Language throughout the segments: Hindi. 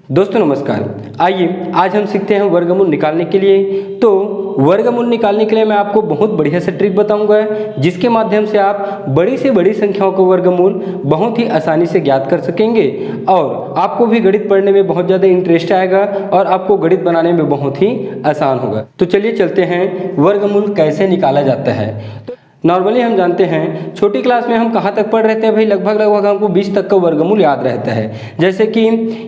दोस्तों नमस्कार। आइए आज हम सीखते हैं वर्गमूल निकालने के लिए। तो वर्गमूल निकालने के लिए मैं आपको बहुत बढ़िया से ट्रिक बताऊंगा जिसके माध्यम से आप बड़ी से बड़ी संख्याओं का वर्गमूल बहुत ही आसानी से ज्ञात कर सकेंगे और आपको भी गणित पढ़ने में बहुत ज़्यादा इंटरेस्ट आएगा और आपको गणित बनाने में बहुत ही आसान होगा। तो चलिए चलते हैं वर्गमूल कैसे निकाला जाता है। नॉर्मली हम जानते हैं छोटी क्लास में हम कहाँ तक पढ़ रहे थे भाई, लगभग हमको 20 तक का वर्गमूल याद रहता है। जैसे कि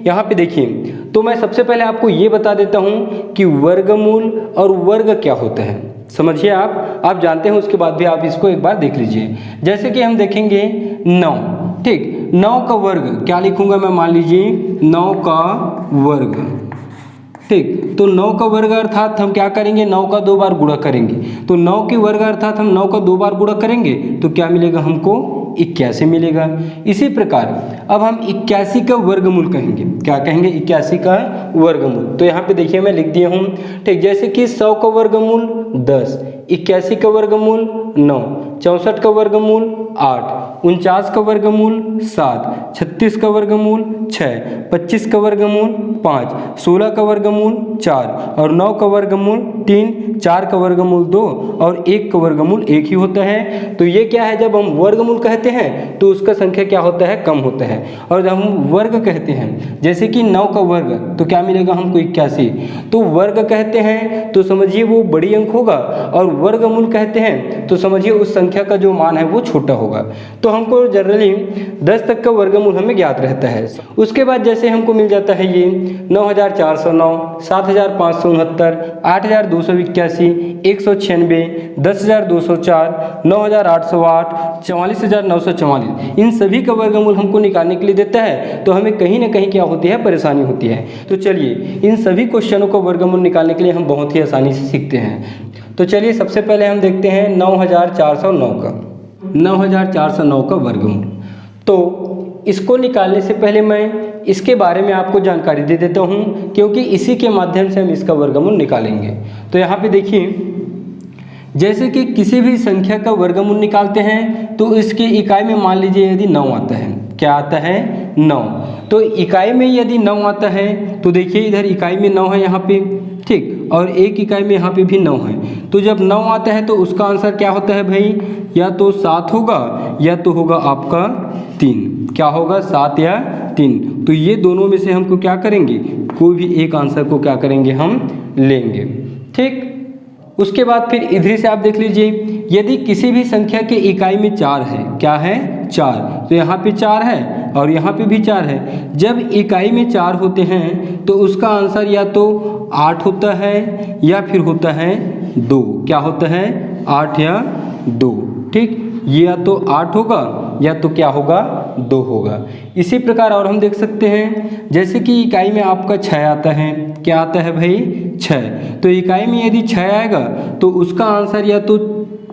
यहाँ पे देखिए, तो मैं सबसे पहले आपको ये बता देता हूँ कि वर्गमूल और वर्ग क्या होता है। समझिए आप जानते हैं, उसके बाद भी आप इसको एक बार देख लीजिए। जैसे कि हम देखेंगे 9, ठीक, 9 का वर्ग क्या लिखूँगा मैं, मान लीजिए 9 का वर्ग, ठीक। तो 9 का वर्ग अर्थात हम क्या करेंगे, 9 का 2 बार गुणा करेंगे। तो 9 के वर्ग अर्थात हम 9 का 2 बार गुणा करेंगे तो क्या मिलेगा हमको, 81 मिलेगा। इसी प्रकार अब हम 81 का वर्गमूल कहेंगे। क्या कहेंगे, 81 का वर्गमूल। तो यहाँ पे देखिए मैं लिख दिया हूँ, ठीक। जैसे कि 100 का वर्गमूल 10, 81 का वर्गमूल 9, 64 का वर्गमूल 8, 49 का वर्गमूल 7, 36 का वर्गमूल 6, 25 का वर्गमूल 5, 16 का वर्गमूल 4 और 9 का वर्गमूल 3, 4 का वर्गमूल 2 और 1 का वर्गमूल 1 ही होता है। तो ये क्या है, जब हम वर्गमूल कहते हैं तो उसका संख्या क्या होता है, कम होता है। और जब हम वर्ग कहते हैं, जैसे कि 9 का वर्ग, तो क्या मिलेगा हमको 81। तो वर्ग कहते हैं तो समझिए वो बड़ी अंक होगा और वर्गमूल कहते हैं तो समझिए उस संख्या का जो मान है वो छोटा होगा। तो हमको जनरली 10 तक का वर्गमूल हमें ज्ञात रहता है। उसके बाद जैसे हमको मिल जाता है ये 9409, 7569, 8281, 196, 10204, 9808, 44944, इन सभी का वर्गमूल हमको निकालने के लिए देता है। तो हमें कहीं ना कहीं क्या होती है, परेशानी होती है। तो चलिए इन सभी क्वेश्चनों को वर्गमूल निकालने के लिए हम बहुत ही आसानी से सीखते हैं। तो चलिए सबसे पहले हम देखते हैं 9409 का वर्गमूल। तो इसको निकालने से पहले मैं इसके बारे में आपको जानकारी दे देता हूँ, क्योंकि इसी के माध्यम से हम इसका वर्गमूल निकालेंगे। तो यहाँ पे देखिए, जैसे कि किसी भी संख्या का वर्गमूल निकालते हैं तो इसकी इकाई में मान लीजिए यदि 9 आता है, क्या आता है, 9। तो इकाई में यदि 9 आता है तो देखिए इधर इकाई में 9 है यहाँ पे, ठीक, और एक इकाई में यहाँ पे भी 9 है। तो जब 9 आता है तो उसका आंसर क्या होता है भाई, या तो 7 होगा या तो होगा आपका 3। क्या होगा, 7 या 3। तो ये दोनों में से हमको क्या करेंगे, कोई भी एक आंसर को क्या करेंगे, हम लेंगे, ठीक। उसके बाद फिर इधर से आप देख लीजिए, यदि किसी भी संख्या के इकाई में 4 है, क्या है, 4, तो यहाँ पे 4 है और यहाँ पे भी 4 है। जब इकाई में 4 होते हैं तो उसका आंसर या तो 8 होता है या फिर होता है 2। क्या होता है, 8 या 2, ठीक। ये या तो 8 होगा या तो क्या होगा, 2 होगा। इसी प्रकार और हम देख सकते हैं, जैसे कि इकाई में आपका 6 आता है, क्या आता है भाई, 6। तो इकाई में यदि 6 आएगा तो उसका आंसर या तो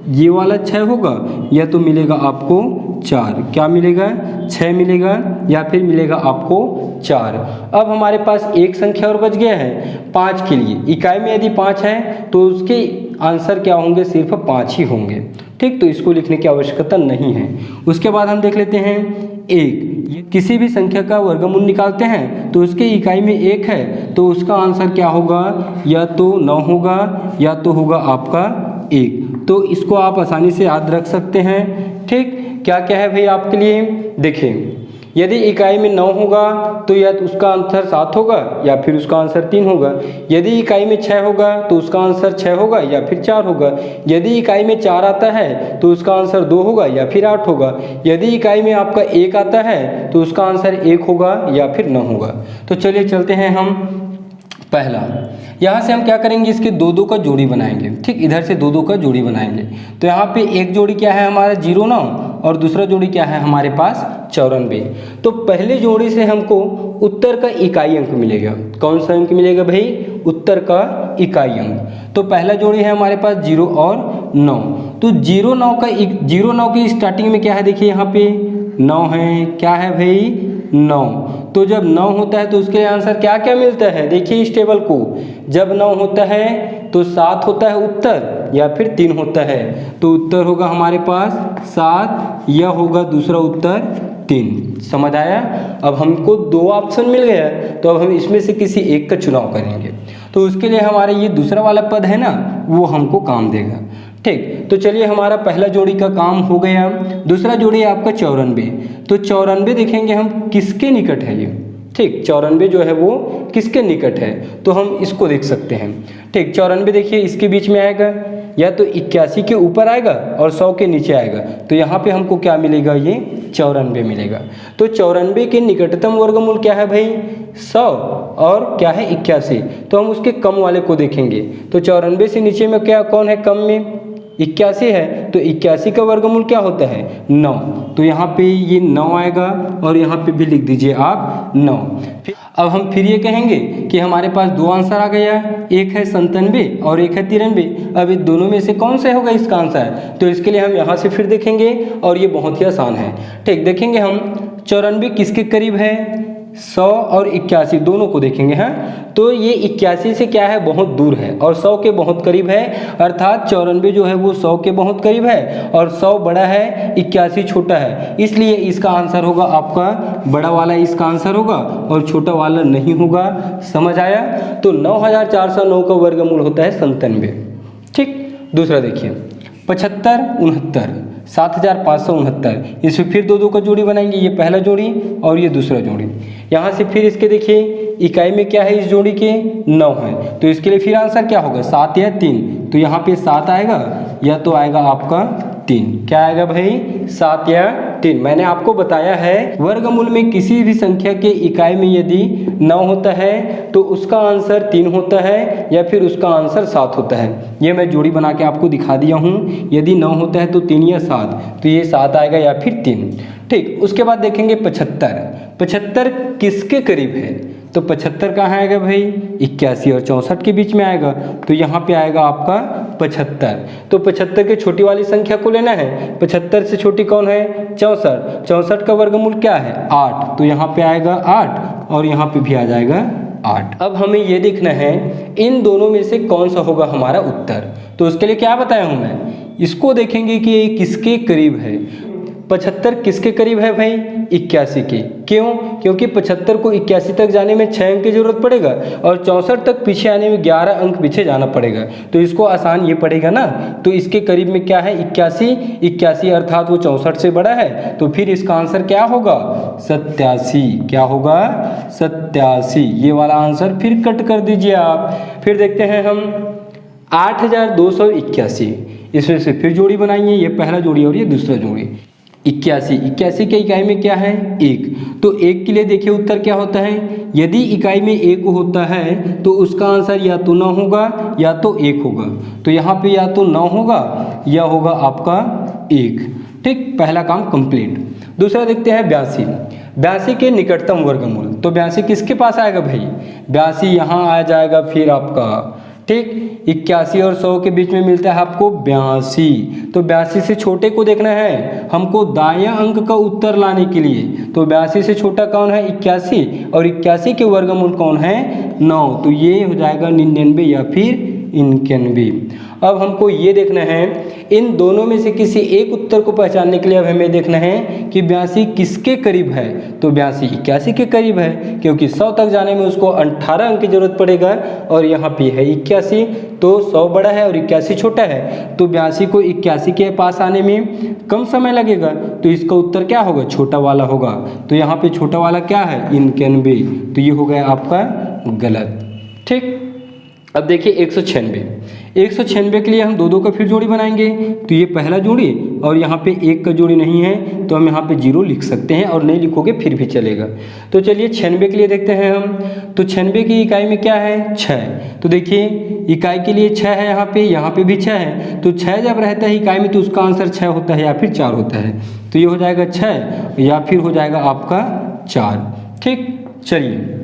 ये वाला 6 होगा या तो मिलेगा आपको 4। क्या मिलेगा, 6 मिलेगा या फिर मिलेगा आपको 4। अब हमारे पास एक संख्या और बच गया है 5 के लिए। इकाई में यदि 5 है तो उसके आंसर क्या होंगे, सिर्फ 5 ही होंगे, ठीक। तो इसको लिखने की आवश्यकता नहीं है। उसके बाद हम देख लेते हैं 1। किसी भी संख्या का वर्गमूल निकालते हैं तो उसके इकाई में 1 है तो उसका आंसर क्या होगा, या तो 9 होगा या तो होगा आपका 1। तो इसको आप आसानी से याद रख सकते हैं, ठीक। क्या क्या है भाई आपके लिए, देखिए यदि इकाई में 9 होगा तो या तो उसका आंसर 7 होगा या फिर उसका आंसर 3 होगा। यदि इकाई में 6 होगा तो उसका आंसर 6 होगा या फिर 4 होगा। यदि इकाई में 4 आता है तो उसका आंसर 2 होगा या फिर 8 होगा। यदि इकाई में आपका 1 आता है तो उसका आंसर 1 होगा या फिर 9 होगा। तो चलिए चलते हैं हम पहला, यहाँ से हम क्या करेंगे, इसके 2-2 का जोड़ी बनाएंगे, ठीक। इधर से 2-2 का जोड़ी बनाएंगे। तो यहाँ पे एक जोड़ी क्या है हमारा 09 और दूसरा जोड़ी क्या है हमारे पास 94। तो पहले जोड़ी से हमको उत्तर का इकाई अंक मिलेगा। कौन सा अंक मिलेगा भाई, उत्तर का इकाई अंक। तो पहला जोड़ी है हमारे पास 0 और 9। तो 09 की स्टार्टिंग में क्या है, देखिए यहाँ पे 9 है, क्या है भाई, 9। तो जब 9 होता है तो उसके आंसर क्या क्या मिलता है, देखिए इस टेबल को, जब 9 होता है तो 7 होता है उत्तर या फिर 3 होता है। तो उत्तर होगा हमारे पास 7 या होगा दूसरा उत्तर 3। समझ आया? अब हमको 2 ऑप्शन मिल गया, तो अब हम इसमें से किसी एक का चुनाव करेंगे। तो उसके लिए हमारा ये दूसरा वाला पद है ना, वो हमको काम देगा। ठीक, तो चलिए हमारा पहला जोड़ी का काम हो गया। दूसरा जोड़ी है आपका 94। तो 94 देखेंगे हम किसके निकट है ये। ठीक, 94 जो है वो किसके निकट है, तो हम इसको देख सकते हैं। ठीक, 94 देखिए इसके बीच में आएगा, या तो 81 के ऊपर आएगा और 100 के नीचे आएगा। तो यहाँ पे हमको क्या मिलेगा, ये 94 मिलेगा। तो 94 के निकटतम वर्गमूल क्या है भाई, 100, और क्या है 81। तो हम उसके कम वाले को देखेंगे। तो 94 से नीचे में क्या कौन है कम में, 81 है। तो 81 का वर्गमूल क्या होता है, 9। तो यहाँ पे ये 9 आएगा, और यहाँ पे भी लिख दीजिए आप 9। अब हम फिर ये कहेंगे कि हमारे पास 2 आंसर आ गया, एक है 97 और एक है 93। अब इन दोनों में से कौन सा होगा इसका आंसर, तो इसके लिए हम यहाँ से फिर देखेंगे, और ये बहुत ही आसान है। ठीक, देखेंगे हम 94 किसके करीब है, 100 और 81 दोनों को देखेंगे हैं। तो ये 81 से क्या है, बहुत दूर है, और 100 के बहुत करीब है। अर्थात 94 जो है वो 100 के बहुत करीब है, और 100 बड़ा है, 81 छोटा है। इसलिए इसका आंसर होगा आपका बड़ा वाला, इसका आंसर होगा, और छोटा वाला नहीं होगा। समझ आया? तो 9409 का वर्गमूल होता है 97। ठीक, दूसरा देखिए 75, 69, 7569। इसमें फिर 2 का जोड़ी बनाएंगे, ये पहला जोड़ी और ये दूसरा जोड़ी। यहाँ से फिर इसके देखिए इकाई में क्या है, इस जोड़ी के 9 है। तो इसके लिए फिर आंसर क्या होगा, 7 या 3। तो यहाँ पे 7 आएगा, या तो आएगा आपका 3। क्या आएगा भाई, 7 या 3। मैंने आपको बताया है वर्गमूल में किसी भी संख्या के इकाई में यदि 9 होता है तो उसका आंसर 3 होता है, या फिर उसका आंसर 7 होता है। ये मैं जोड़ी बना के आपको दिखा दिया हूँ। यदि 9 होता है तो 3 या 7, तो ये 7 आएगा या फिर 3। ठीक, उसके बाद देखेंगे 75। 75 किसके करीब है, तो 75 कहाँ आएगा भाई, 81 और 64 के बीच में आएगा। तो यहाँ पे आएगा आपका 75। तो 75 के छोटी वाली संख्या को लेना है। 75 से छोटी कौन है, 64। 64 का वर्गमूल क्या है, 8। तो यहाँ पे आएगा 8, और यहाँ पे भी आ जाएगा 8। अब हमें ये देखना है इन दोनों में से कौन सा होगा हमारा उत्तर। तो उसके लिए क्या बताया हूँ मैं, इसको देखेंगे कि ये किसके करीब है। 75 किसके करीब है भाई, 81 के। क्यों, क्योंकि 75 को 81 तक जाने में 6 अंक की जरूरत पड़ेगा, और 64 तक पीछे आने में 11 अंक पीछे जाना पड़ेगा। तो इसको आसान ये पड़ेगा ना। तो इसके करीब में क्या है, 81 अर्थात वो 64 से बड़ा है। तो फिर इसका आंसर क्या होगा, 87। क्या होगा, 87। ये वाला आंसर फिर कट कर दीजिए आप। फिर देखते हैं हम 8281। इसमें से फिर जोड़ी बनाइए, ये पहला जोड़ी और ये दूसरा जोड़ी। 81 के इकाई में क्या है, 1। तो 1 के लिए देखिए उत्तर क्या होता है, यदि इकाई में 1 होता है तो उसका आंसर या तो 9 होगा या तो 1 होगा। तो यहाँ पे या तो 9 होगा या होगा आपका 1। ठीक, पहला काम कंप्लीट। दूसरा देखते हैं 82। 82 के निकटतम वर्गमूल। तो 82 किसके पास आएगा भाई, 82 यहाँ आ जाएगा फिर आपका। ठीक, 81 और 100 के बीच में मिलता है आपको 82। तो 82 से छोटे को देखना है हमको दायां अंक का उत्तर लाने के लिए। तो 82 से छोटा कौन है, 81, और 81 के वर्गमूल कौन है, 9। तो ये हो जाएगा 99 या फिर 91। अब हमको ये देखना है इन दोनों में से किसी एक उत्तर को पहचानने के लिए अब हमें देखना है कि 82 किसके करीब है। तो 82 81 के करीब है, क्योंकि 100 तक जाने में उसको 18 अंक की जरूरत पड़ेगा, और यहाँ पे है 81। तो 100 बड़ा है और 81 छोटा है। तो 82 को 81 के पास आने में कम समय लगेगा। तो इसका उत्तर क्या होगा, छोटा वाला होगा। तो यहाँ पे छोटा वाला क्या है, 91। तो ये हो गया आपका गलत। ठीक, अब देखिए 196 के लिए हम 2 का फिर जोड़ी बनाएंगे। तो ये पहला जोड़ी, और यहाँ पे 1 का जोड़ी नहीं है, तो हम यहाँ पे 0 लिख सकते हैं, और नहीं लिखोगे फिर भी चलेगा। तो चलिए 96 के लिए देखते हैं हम। तो 96 की इकाई में क्या है, 6। तो देखिए इकाई के लिए 6 है, यहाँ पे भी 6 है। तो 6 जब रहता है इकाई में तो उसका आंसर 6 होता है या फिर 4 होता है। तो ये हो जाएगा 6 या फिर हो जाएगा आपका 4। ठीक, चलिए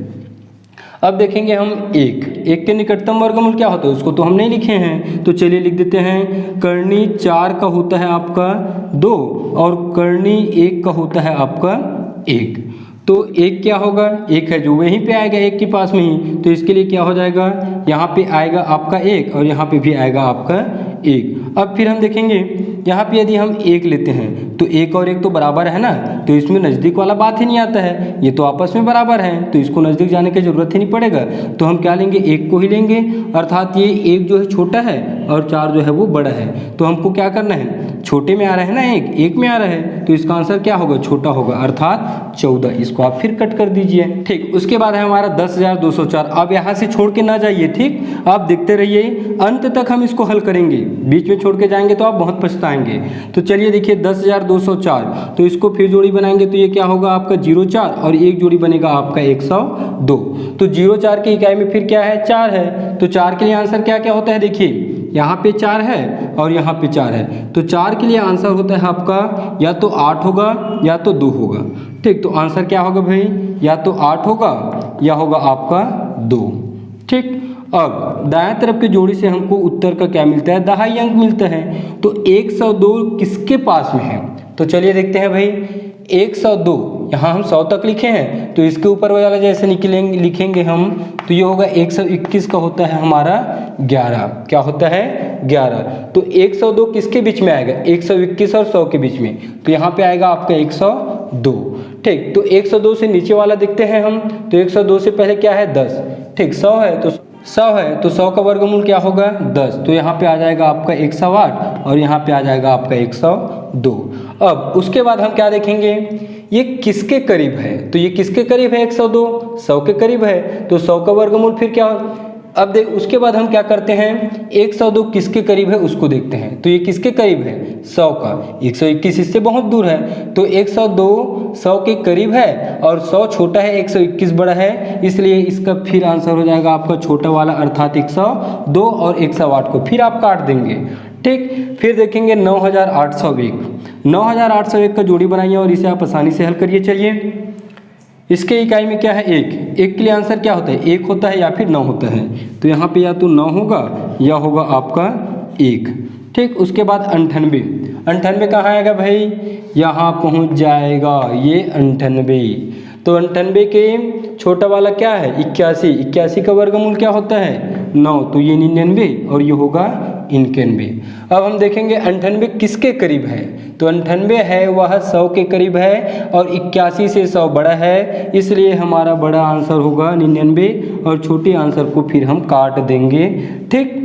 अब देखेंगे हम 1 के निकटतम वर्गमूल क्या होता है, उसको तो हम नहीं लिखे हैं। तो चलिए लिख देते हैं, कर्णी 4 का होता है आपका 2, और कर्णी 1 का होता है आपका 1। तो 1 क्या होगा, 1 है जो वहीं पे आएगा 1 के पास में ही। तो इसके लिए क्या हो जाएगा, यहाँ पे आएगा आपका 1, और यहाँ पे भी आएगा आपका 1। अब फिर हम देखेंगे यहाँ पे यदि हम 1 लेते हैं तो 1 और 1 तो बराबर है ना, तो इसमें नज़दीक वाला बात ही नहीं आता है, ये तो आपस में बराबर है, तो इसको नज़दीक जाने की ज़रूरत ही नहीं पड़ेगा। तो हम क्या लेंगे, 1 को ही लेंगे, अर्थात ये 1 जो है छोटा है और 4 जो है वो बड़ा है। तो हमको क्या करना है, छोटे में आ रहा है ना 1 में आ रहा है, तो इसका आंसर क्या होगा, छोटा होगा, अर्थात 14। इसको आप फिर कट कर दीजिए। ठीक, उसके बाद है हमारा 10,204। अब यहाँ से छोड़ के ना जाइए, ठीक, आप देखते रहिए, अंत तक हम इसको हल करेंगे, बीच में छोड़ के जाएंगे तो आप बहुत पछताएंगे। तो चलिए देखिए 10,204, तो इसको फिर जोड़ी बनाएंगे तो ये क्या होगा आपका 0,4 और एक जोड़ी बनेगा आपका 102। तो 0,4 की इकाई में फिर क्या है, 4 है, तो 4 के लिए आंसर क्या क्या होता है, देखिए यहाँ पे 4 है और यहाँ पे 4 है, तो 4 के लिए आंसर होता है आपका या तो 8 होगा या तो 2 होगा। ठीक, तो आंसर क्या होगा भाई, या तो 8 होगा या होगा आपका 2। ठीक, अब दाएं तरफ की जोड़ी से हमको उत्तर का क्या मिलता है, दहाई अंक मिलता है। तो 102 किसके पास में है, तो चलिए देखते हैं भाई। 102 यहाँ हम 100 तक लिखे हैं, तो इसके ऊपर वाला जैसे लिखेंगे हम, तो ये होगा 121 का होता है हमारा 11। क्या होता है, 11। तो 102 किसके बीच में आएगा, 121 और 100 के बीच में, तो यहाँ पे आएगा आपका 102। ठीक, तो 102 से नीचे वाला देखते हैं हम, तो 102 से पहले क्या है, 10। ठीक, 100 है तो 100 का वर्गमूल क्या होगा, 10। तो यहाँ पे आ जाएगा आपका 108 और यहाँ पे आ जाएगा आपका 102। अब उसके बाद हम क्या देखेंगे, ये किसके करीब है, तो ये किसके करीब है, 102 100 के करीब है, तो 100 का वर्गमूल फिर क्या। अब देख, उसके बाद हम क्या करते हैं, 102 किसके करीब है उसको देखते हैं। तो ये किसके करीब है, 100 का, 121 इससे बहुत दूर है, तो 102 100 के करीब है और 100 छोटा है, 121 बड़ा है, इसलिए इसका फिर आंसर हो जाएगा आपका छोटा वाला, अर्थात 102 और 108 को फिर आप काट देंगे। ठीक, फिर देखेंगे 9,801। 9,801 का जोड़ी बनाइए और इसे आप आसानी से हल करिए। चलिए, इसके इकाई में क्या है, 1 के लिए आंसर क्या होता है, 1 होता है या फिर 9 होता है, तो यहाँ पे या तो 9 होगा या होगा आपका 1। ठीक, उसके बाद 98। 98 कहाँ आएगा भाई, यहाँ पहुँच जाएगा ये 98। तो 98 के छोटा वाला क्या है, 81। 81 का वर्गमूल क्या होता है, 9, तो ये 99 और ये होगा 91। अब हम देखेंगे 98 किसके करीब है, तो 98 है वह 100 के करीब है और 81 से 100 बड़ा है, इसलिए हमारा बड़ा आंसर होगा 99 और छोटे आंसर को फिर हम काट देंगे। ठीक,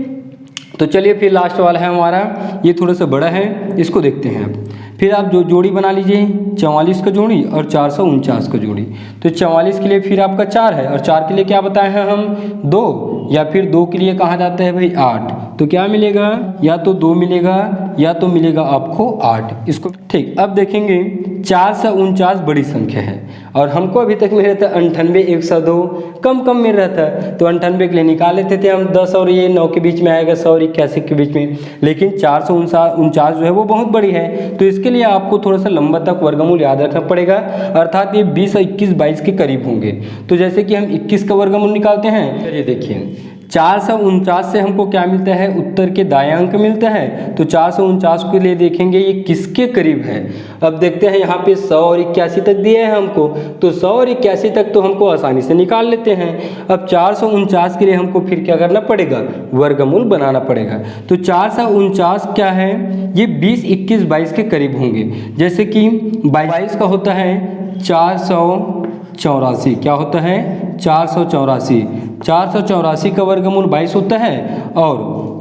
तो चलिए फिर लास्ट वाला है हमारा, ये थोड़ा सा बड़ा है, इसको देखते हैं। अब फिर आप जो जोड़ी बना लीजिए, 44 का जोड़ी और 449 का जोड़ी। तो 44 के लिए फिर आपका 4 है और 4 के लिए क्या बताए हैं हम, 2, या फिर 2 के लिए कहा जाता है भाई 8। तो क्या मिलेगा, या तो 2 मिलेगा या तो मिलेगा आपको 8। इसको ठीक, अब देखेंगे 449 बड़ी संख्या है और हमको अभी तक मिल रहा था 98, 102 कम मिल रहा था, तो 98 के लिए निकाल लेते थे हम 10 और ये 9 के बीच में आएगा, 100 और 81 के बीच में। लेकिन 449 जो है वो बहुत बड़ी है, तो इसके लिए आपको थोड़ा सा लंबा तक वर्गमूल याद रखना पड़ेगा, अर्थात ये 20, 21, 22 के करीब होंगे। तो जैसे कि हम 21 का वर्गमूल निकालते हैं, चलिए देखिए 449 से हमको क्या मिलता है, उत्तर के दाएं अंक मिलता है, तो 449 के लिए देखेंगे ये किसके करीब है। अब देखते हैं यहाँ पे 100 और 81 तक दिए हैं हमको, तो 100 और 81 तक तो हमको आसानी से निकाल लेते हैं। अब 449 के लिए हमको फिर क्या करना पड़ेगा, वर्गमूल बनाना पड़ेगा। तो 449 क्या है, ये 20, 21, 22 के करीब होंगे। जैसे कि 22 का होता है 484, क्या होता है 484। 484 का वर्गमूल 22 होता है और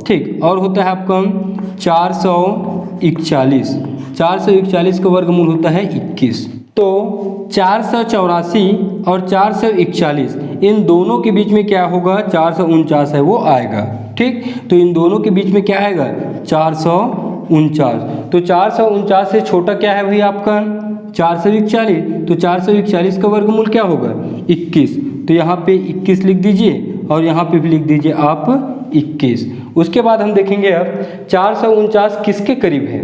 ठीक, और होता है आपका 441। 441 का वर्गमूल होता है 21। तो 484 और 441 इन दोनों के बीच में क्या होगा, 449 है वो आएगा। ठीक, तो इन दोनों के बीच में क्या आएगा, 449। तो 449 से छोटा क्या है भाई आपका 441, तो 441 का वर्गमूल क्या होगा 21। तो यहाँ पे 21 लिख दीजिए और यहाँ पे भी लिख दीजिए आप 21। उसके बाद हम देखेंगे अब 449 किसके करीब है,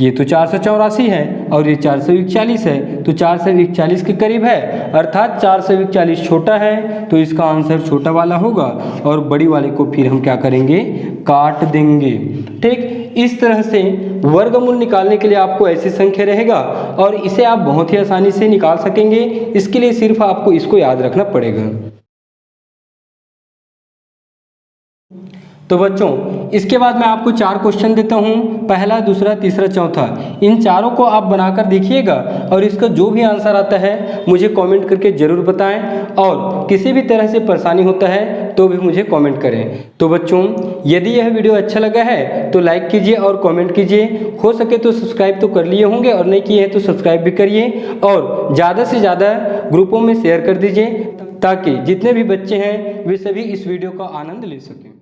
ये तो 484 है और ये 441 है, तो 441 के करीब है, अर्थात 441 छोटा है, तो इसका आंसर छोटा वाला होगा और बड़ी वाले को फिर हम क्या करेंगे, काट देंगे। ठीक, इस तरह से वर्गमूल निकालने के लिए आपको ऐसी संख्या रहेगा और इसे आप बहुत ही आसानी से निकाल सकेंगे। इसके लिए सिर्फ आपको इसको याद रखना पड़ेगा। तो बच्चों इसके बाद मैं आपको 4 क्वेश्चन देता हूँ, पहला, दूसरा, तीसरा, चौथा। इन चारों को आप बनाकर देखिएगा और इसका जो भी आंसर आता है मुझे कमेंट करके ज़रूर बताएं, और किसी भी तरह से परेशानी होता है तो भी मुझे कमेंट करें। तो बच्चों, यदि यह वीडियो अच्छा लगा है तो लाइक कीजिए और कमेंट कीजिए, हो सके तो सब्सक्राइब तो कर लिए होंगे और नहीं किए हैं तो सब्सक्राइब भी करिए, और ज़्यादा से ज़्यादा ग्रुपों में शेयर कर दीजिए ताकि जितने भी बच्चे हैं वे सभी इस वीडियो का आनंद ले सकें।